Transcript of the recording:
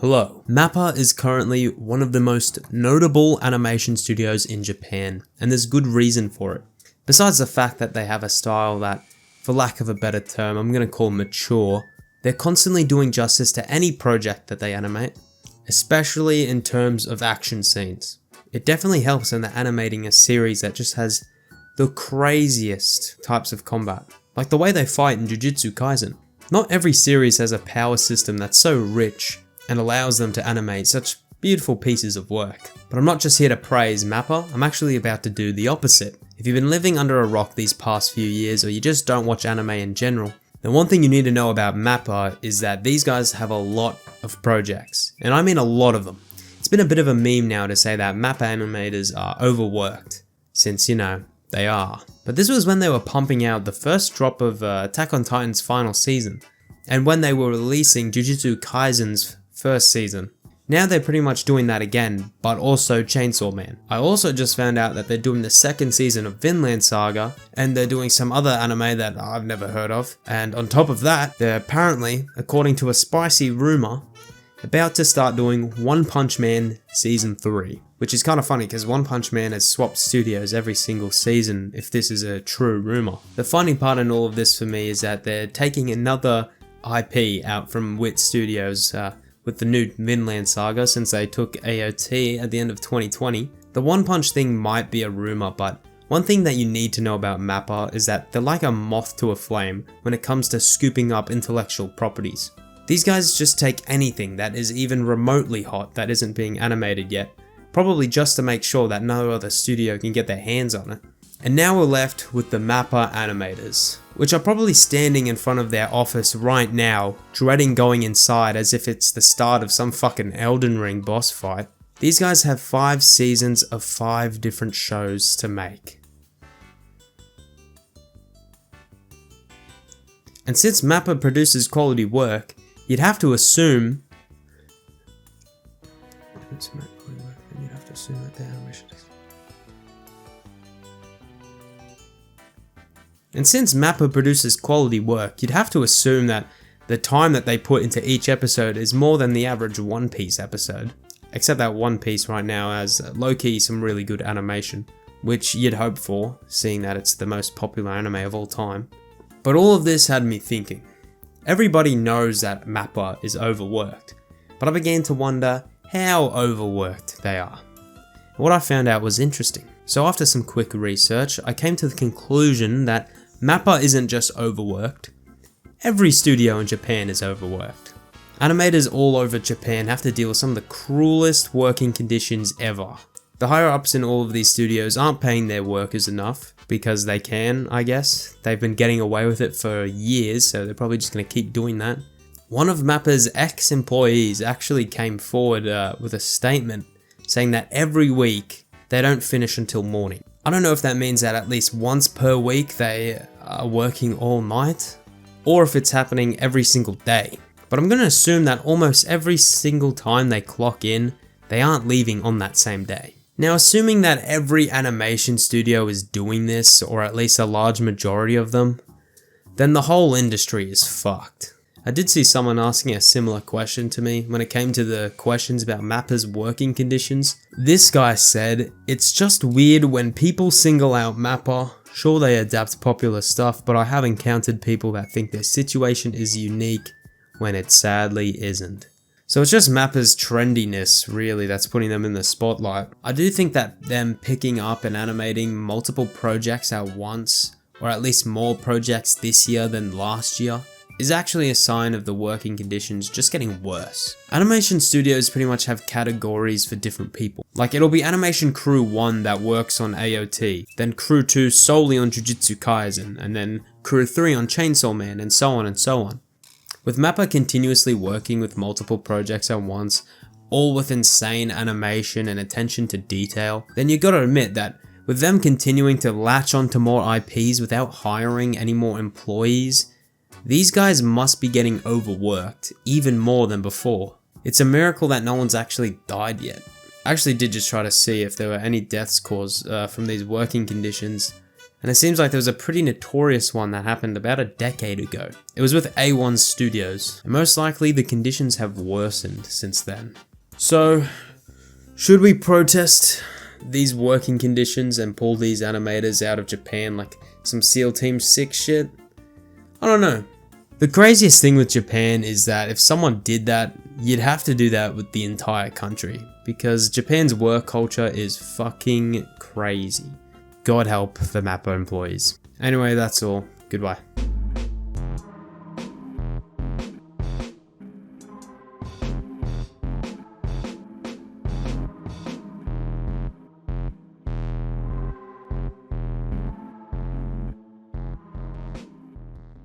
Hello. MAPPA is currently one of the most notable animation studios in Japan, and there's good reason for it. Besides the fact that they have a style that, for lack of a better term, I'm going to call mature, they're constantly doing justice to any project that they animate, especially in terms of action scenes. It definitely helps when they're animating a series that just has the craziest types of combat, like the way they fight in Jujutsu Kaisen. Not every series has a power system that's so rich and allows them to animate such beautiful pieces of work. But I'm not just here to praise MAPPA, I'm actually about to do the opposite. If you've been living under a rock these past few years, or you just don't watch anime in general, then one thing you need to know about MAPPA is that these guys have a lot of projects, and I mean a lot of them. It's been a bit of a meme now to say that MAPPA animators are overworked, since, they are. But this was when they were pumping out the first drop of Attack on Titan's final season, and when they were releasing Jujutsu Kaisen's first season. Now they're pretty much doing that again, but also Chainsaw Man. I also just found out that they're doing the second season of Vinland Saga, and they're doing some other anime that I've never heard of. And on top of that, they're apparently, according to a spicy rumor, about to start doing One Punch Man Season 3. Which is kind of funny because One Punch Man has swapped studios every single season if this is a true rumor. The funny part in all of this for me is that they're taking another IP out from Wit Studios, with the new Vinland Saga, since they took AOT at the end of 2020. The One Punch thing might be a rumor, but one thing that you need to know about MAPPA is that they're like a moth to a flame when it comes to scooping up intellectual properties. These guys just take anything that is even remotely hot that isn't being animated yet, probably just to make sure that no other studio can get their hands on it. And now we're left with the MAPPA animators, which are probably standing in front of their office right now, dreading going inside as if it's the start of some fucking Elden Ring boss fight. These guys have 5 seasons of 5 different shows to make. And since MAPPA produces quality work, you'd have to assume And since MAPPA produces quality work, you'd have to assume that the time that they put into each episode is more than the average One Piece episode. Except that One Piece right now has low-key some really good animation, which you'd hope for, seeing that it's the most popular anime of all time. But all of this had me thinking. Everybody knows that MAPPA is overworked, but I began to wonder how overworked they are. And what I found out was interesting. So after some quick research, I came to the conclusion that MAPPA isn't just overworked. Every studio in Japan is overworked. Animators all over Japan have to deal with some of the cruelest working conditions ever. The higher ups in all of these studios aren't paying their workers enough, because they can, I guess. They've been getting away with it for years, so they're probably just going to keep doing that. One of MAPPA's ex-employees actually came forward with a statement saying that every week they don't finish until morning. I don't know if that means that at least once per week they are working all night, or if it's happening every single day. But I'm going to assume that almost every single time they clock in, they aren't leaving on that same day. Now, assuming that every animation studio is doing this, or at least a large majority of them, then the whole industry is fucked. I did see someone asking a similar question to me when it came to the questions about MAPPA's working conditions. This guy said, "It's just weird when people single out MAPPA. Sure, they adapt popular stuff, but I have encountered people that think their situation is unique when it sadly isn't." So it's just MAPPA's trendiness, really, that's putting them in the spotlight. I do think that them picking up and animating multiple projects at once, or at least more projects this year than last year, is actually a sign of the working conditions just getting worse. Animation studios pretty much have categories for different people. Like, it'll be Animation Crew 1 that works on AOT, then Crew 2 solely on Jujutsu Kaisen, and then Crew 3 on Chainsaw Man, and so on and so on. With MAPPA continuously working with multiple projects at once, all with insane animation and attention to detail, then you gotta admit that with them continuing to latch onto more IPs without hiring any more employees, these guys must be getting overworked, even more than before. It's a miracle that no one's actually died yet. I actually did just try to see if there were any deaths caused from these working conditions, And it seems like there was a pretty notorious one that happened about a decade ago. It was with A1 Studios, and most likely the conditions have worsened since then. So, should we protest these working conditions and pull these animators out of Japan like some SEAL Team 6 shit? I don't know. The craziest thing with Japan is that if someone did that, you'd have to do that with the entire country, because Japan's work culture is fucking crazy. God help the Mappa employees. Anyway, that's all. Goodbye.